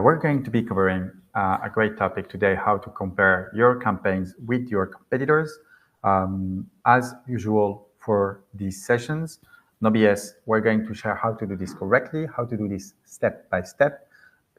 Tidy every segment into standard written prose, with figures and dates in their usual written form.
We're going to be covering a great topic today, how to compare your campaigns with your competitors. As usual for these sessions, no BS, we're going to share how to do this correctly, how to do this step by step,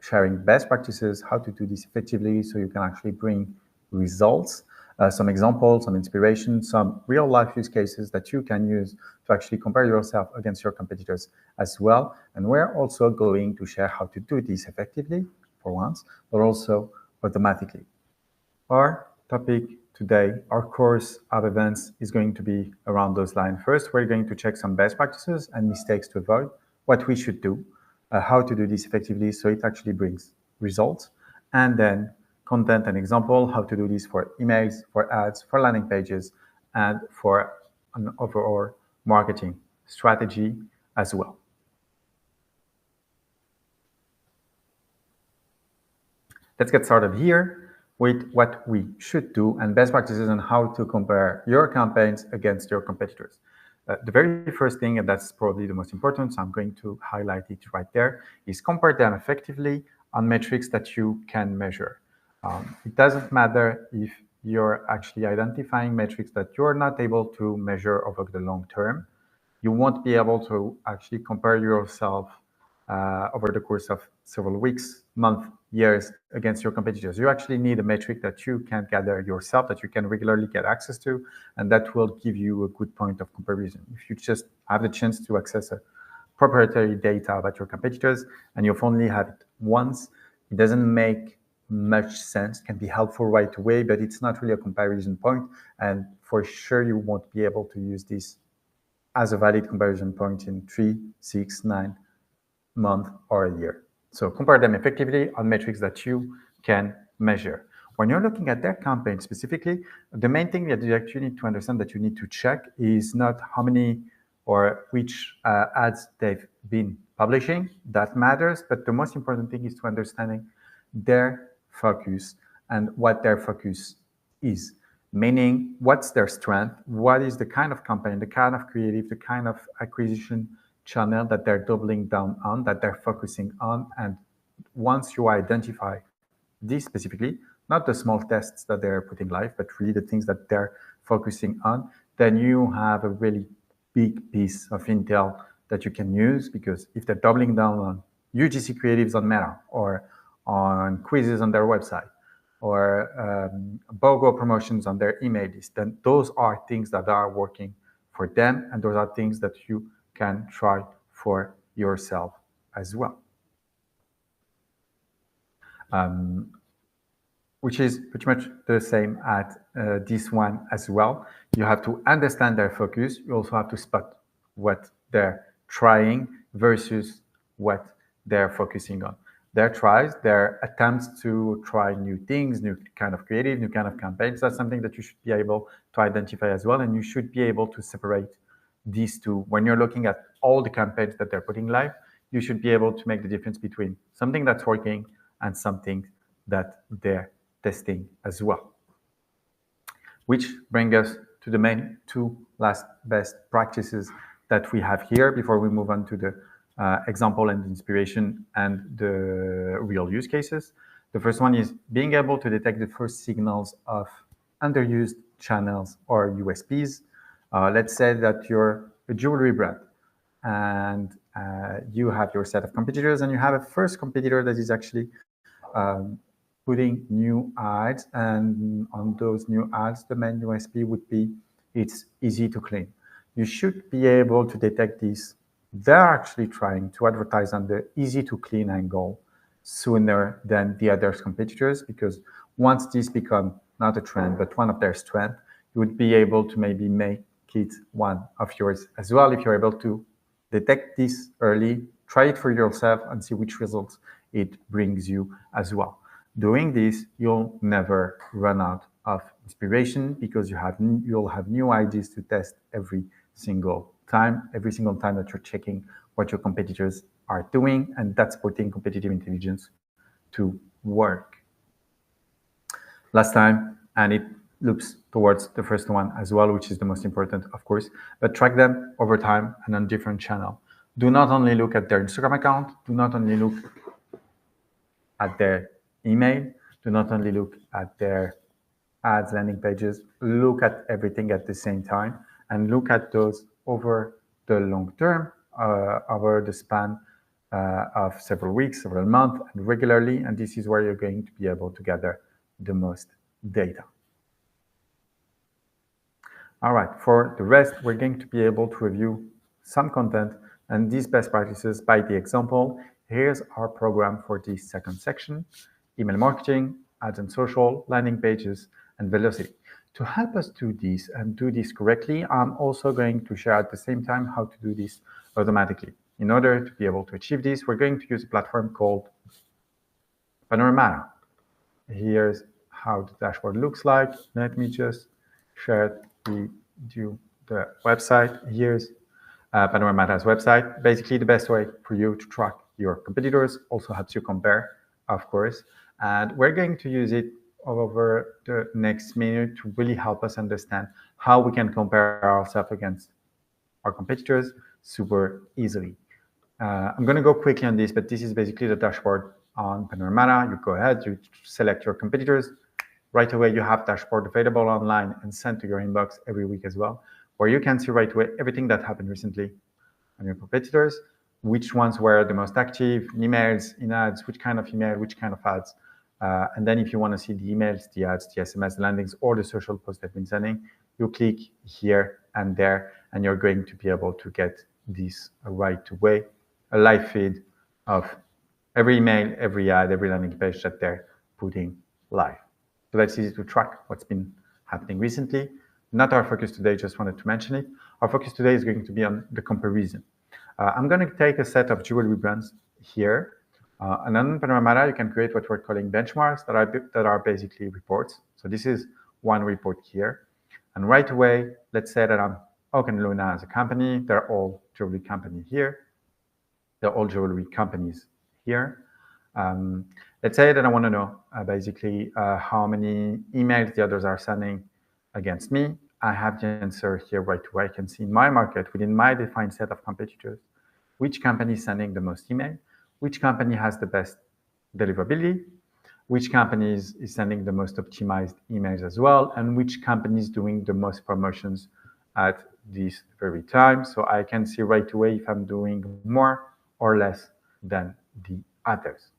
sharing best practices, how to do this effectively so you can actually bring results, some examples, some inspiration, some real life use cases that you can use to actually compare yourself against your competitors as well. And we're also going to share how to do this effectively for once, but also automatically. Our topic today, our course of events is going to be around those lines. First, we're going to check some best practices and mistakes to avoid, what we should do, how to do this effectively so it actually brings results, and then content and example, how to do this for emails, for ads, for landing pages, and for an overall marketing strategy as well. Let's get started here with what we should do and best practices on how to compare your campaigns against your competitors. The very first thing, and that's probably the most important, so I'm going to highlight it right there, is compare them effectively on metrics that you can measure. It doesn't matter if you're actually identifying metrics that you're not able to measure over the long term. You won't be able to actually compare yourself over the course of several weeks, months, years against your competitors. You actually need a metric that you can gather yourself, that you can regularly get access to, and that will give you a good point of comparison. If you just have the chance to access a proprietary data about your competitors and you've only had it once, it doesn't make much sense. It can be helpful right away, but it's not really a comparison point. And for sure, you won't be able to use this as a valid comparison point in 3, 6, 9 months or a year. So compare them effectively on metrics that you can measure. When you're looking at their campaign specifically, the main thing that you actually need to understand that you need to check is not how many or which ads they've been publishing. That matters, but the most important thing is to understanding their focus and what their focus is. Meaning, what's their strength? What is the kind of campaign, the kind of creative, the kind of acquisition channel that they're doubling down on, that they're focusing on. And once you identify this specifically, not the small tests that they're putting live, but really the things that they're focusing on, then you have a really big piece of intel that you can use, because if they're doubling down on UGC creatives on Meta or on quizzes on their website or BOGO promotions on their email list, then those are things that are working for them, and those are things that you can try for yourself as well. Which is pretty much the same at this one as well. You have to understand their focus. You also have to spot what they're trying versus what they're focusing on. Their tries, their attempts to try new things, new kind of creative, new kind of campaigns, that's something that you should be able to identify as well. And you should be able to separate these two. When you're looking at all the campaigns that they're putting live, you should be able to make the difference between something that's working and something that they're testing as well. Which brings us to the main two last best practices that we have here before we move on to the example and inspiration and the real use cases. The first one is being able to detect the first signals of underused channels or USPs. Let's say that you're a jewelry brand and you have your set of competitors, and you have a first competitor that is actually putting new ads, and on those new ads, the main USP would be it's easy to clean. You should be able to detect this. They're actually trying to advertise on the easy to clean angle sooner than the other competitors, because once this becomes not a trend, but one of their strengths, you would be able to maybe make it one of yours as well if you're able to detect this early, try it for yourself and see which results it brings you as well. Doing this, you'll never run out of inspiration, because you'll have new ideas to test every single time that you're checking what your competitors are doing, and that's putting competitive intelligence to work. Last time, and it loops towards the first one as well, which is the most important, of course, but track them over time and on different channels. Do not only look at their Instagram account, do not only look at their email. Do not only look at their ads, landing pages, look at everything at the same time and look at those over the long term, over the span of several weeks, several months, and regularly. And this is where you're going to be able to gather the most data. All right, for the rest, we're going to be able to review some content and these best practices by the example. Here's our program for the second section: email marketing, ads and social, landing pages, and velocity. To help us do this and do this correctly, I'm also going to share at the same time how to do this automatically. In order to be able to achieve this, we're going to use a platform called Panoramata. Here's how the dashboard looks like. Let me just share the website. Here's Panoramata's website. Basically, the best way for you to track your competitors, also helps you compare, of course. And we're going to use it over the next minute to really help us understand how we can compare ourselves against our competitors super easily. I'm going to go quickly on this, but this is basically the dashboard on Panoramata. You go ahead, you select your competitors. Right away, you have dashboard available online and sent to your inbox every week as well, where you can see right away everything that happened recently on your competitors, which ones were the most active in emails, in ads, which kind of email, which kind of ads. And then if you want to see the emails, the ads, the SMS, the landings, or the social posts they've been sending, you click here and there, and you're going to be able to get this right away, a live feed of every email, every ad, every landing page that they're putting live. So that's easy to track what's been happening recently. Not our focus today, just wanted to mention it. Our focus today is going to be on the comparison. I'm going to take a set of jewelry brands here. And on Panoramata, you can create what we're calling benchmarks that are basically reports. So this is one report here. And right away, let's say that I'm Oak & Luna as a company. They're all jewelry company here. They're all jewelry companies here. Let's say that I want to know basically how many emails the others are sending against me. I have the answer here right away. I can see in my market, within my defined set of competitors, which company is sending the most email, which company has the best deliverability, which company is sending the most optimized emails as well, and which company is doing the most promotions at this very time. So I can see right away if I'm doing more or less than the others.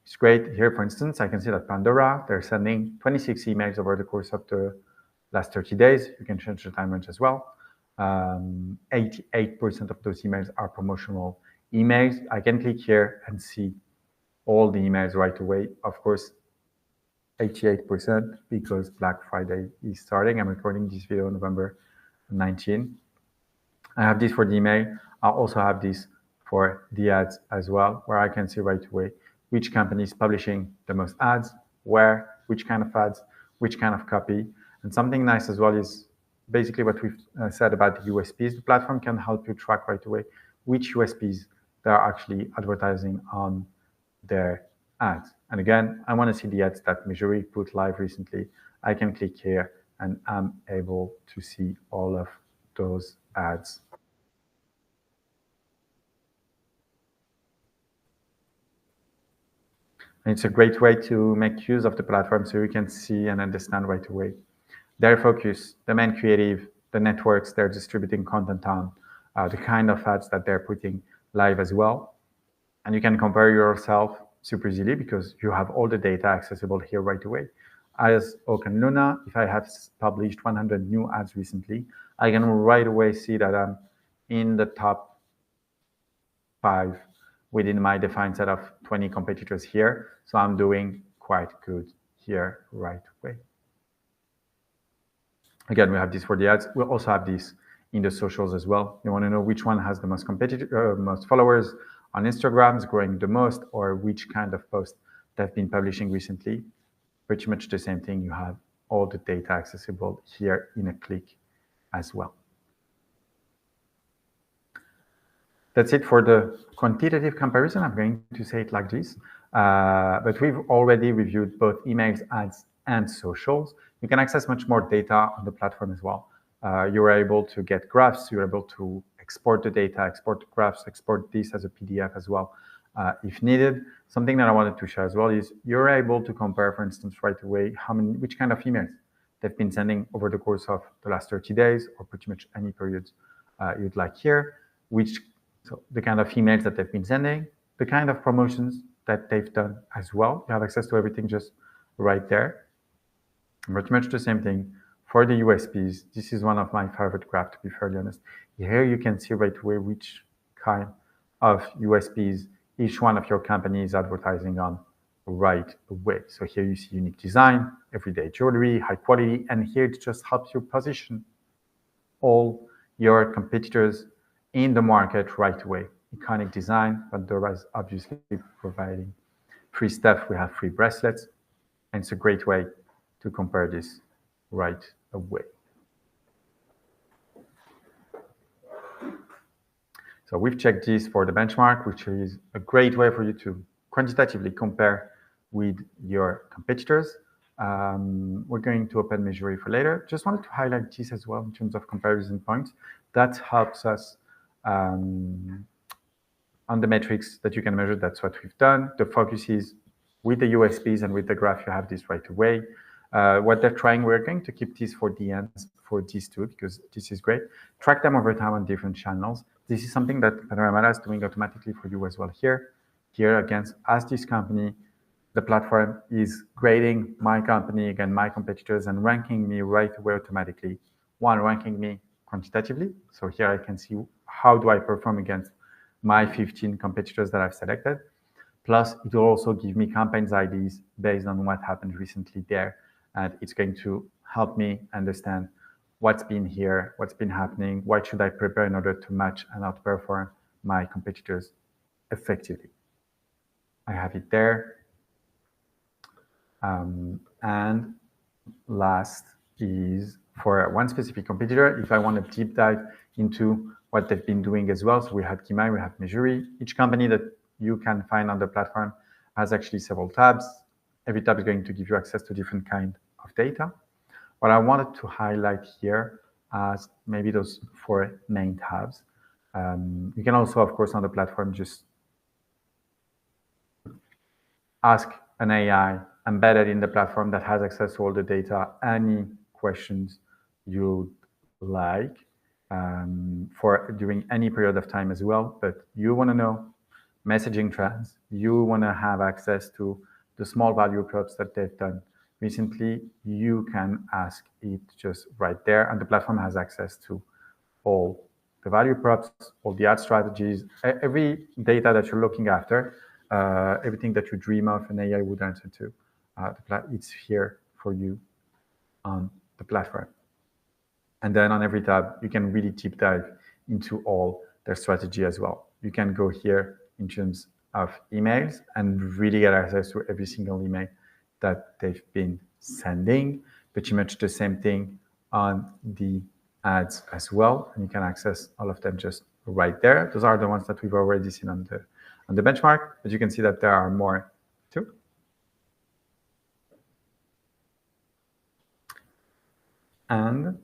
It's great. Here, for instance, I can see that Pandora, they're sending 26 emails over the course of the last 30 days. You can change the time range as well. 88% of those emails are promotional emails. I can click here and see all the emails right away. Of course, 88% because Black Friday is starting. I'm recording this video on November 19. I have this for the email. I also have this for the ads as well, where I can see right away which company is publishing the most ads, where, which kind of ads, which kind of copy. And something nice as well is basically what we've said about the USPs. The platform can help you track right away which USPs they are actually advertising on their ads. And again, I want to see the ads that Measurable put live recently. I can click here and I'm able to see all of those ads. And it's a great way to make use of the platform so you can see and understand right away their focus, the main creative, the networks they're distributing content on, the kind of ads that they're putting live as well. And you can compare yourself super easily because you have all the data accessible here right away. As Oak & Luna, if I have published 100 new ads recently, I can right away see that I'm in the top 5 within my defined set of 20 competitors here. So I'm doing quite good here right away. Again, we have this for the ads. We'll also have this in the socials as well. You want to know which one has the most most followers on Instagram, is growing the most, or which kind of post they've been publishing recently. Pretty much the same thing. You have all the data accessible here in a click as well. That's it for the quantitative comparison. I'm going to say it like this, but we've already reviewed both emails, ads, and socials. You can access much more data on the platform as well. You're able to get graphs. You're able to export the data, export the graphs, export this as a PDF as well. if needed. Something that I wanted to share as well is you're able to compare, for instance, right away which kind of emails they've been sending over the course of the last 30 days or pretty much any period you'd like here, so the kind of emails that they've been sending, the kind of promotions that they've done as well. You have access to everything just right there. Pretty much the same thing for the USPs. This is one of my favorite graphs, to be fairly honest. Here you can see right away which kind of USPs each one of your companies is advertising on right away. So here you see unique design, everyday jewelry, high quality, and here it just helps you position all your competitors in the market right away. Iconic design, Pandora is obviously providing free stuff. We have free bracelets, and it's a great way to compare this right away. So we've checked this for the benchmark, which is a great way for you to quantitatively compare with your competitors. We're going to open Measurable for later. Just wanted to highlight this as well in terms of comparison points. That helps us on the metrics that you can measure. That's what we've done. The focus is with the USPs and with the graph, you have this right away. What they're trying, we're going to keep this for the end for these two because this is great. Track them over time on different channels. This is something that Panoramata is doing automatically for you as well here. Here, again, as this company, the platform is grading my company, again, my competitors, and ranking me right away automatically. One, ranking me quantitatively. So here I can see how do I perform against my 15 competitors that I've selected. Plus, it will also give me campaigns IDs based on what happened recently there. And it's going to help me understand what's been here, what's been happening, what should I prepare in order to match and outperform my competitors effectively. I have it there. And last is for one specific competitor, if I want to deep dive into what they've been doing as well. So we had Kimai, we have Measurable. Each company that you can find on the platform has actually several tabs. Every tab is going to give you access to different kind of data. What I wanted to highlight here as maybe those 4 main tabs. You can also, of course, on the platform, just ask an AI embedded in the platform that has access to all the data, any questions you'd like for during any period of time as well. But you want to know messaging trends. You want to have access to the small value props that they've done recently. You can ask it just right there. And the platform has access to all the value props, all the ad strategies, every data that you're looking after, everything that you dream of an AI would answer to. It's here for you on the platform. And then on every tab, you can really deep dive into all their strategy as well. You can go here in terms of emails and really get access to every single email that they've been sending. Pretty much the same thing on the ads as well. And you can access all of them just right there. Those are the ones that we've already seen on the benchmark, but you can see that there are more too. And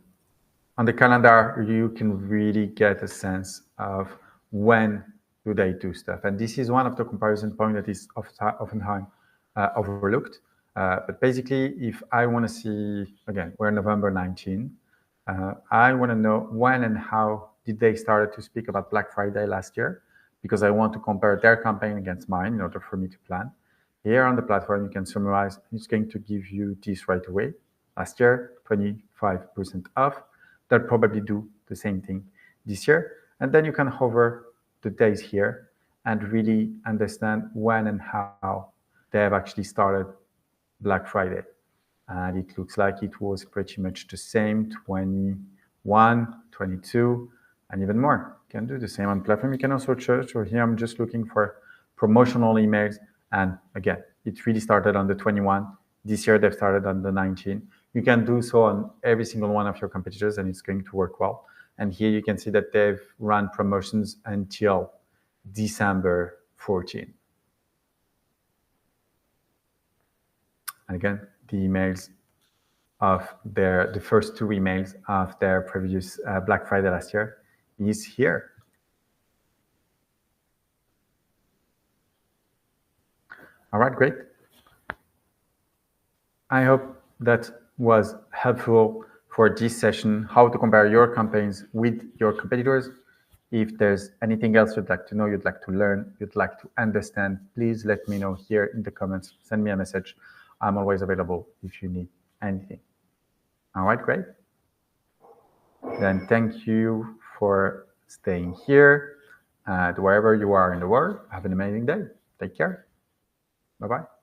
on the calendar, you can really get a sense of when do they do stuff. And this is one of the comparison points that is oftentimes overlooked. But basically, if I want to see, again, we're November 19, I want to know when and how did they start to speak about Black Friday last year, because I want to compare their campaign against mine in order for me to plan. Here on the platform, you can summarize. It's going to give you this right away. Last year, 25% off. They'll probably do the same thing this year. And then you can hover the days here and really understand when and how they have actually started Black Friday. And it looks like it was pretty much the same, 21, 22, and even more. You can do the same on platform. You can also search, or here I'm just looking for promotional emails. And again, it really started on the 21. This year, they've started on the 19. You can do so on every single one of your competitors, and it's going to work well. And here you can see that they've run promotions until December 14. And again, the emails of the first 2 emails of their previous Black Friday last year is here. All right, great. I hope that was helpful for this session, how to compare your campaigns with your competitors. If there's anything else you'd like to know, you'd like to learn, you'd like to understand, please let me know here in the comments. Send me a message. I'm always available if you need anything. All right, great. Then thank you for staying here. Wherever you are in the world, have an amazing day. Take care. Bye-bye.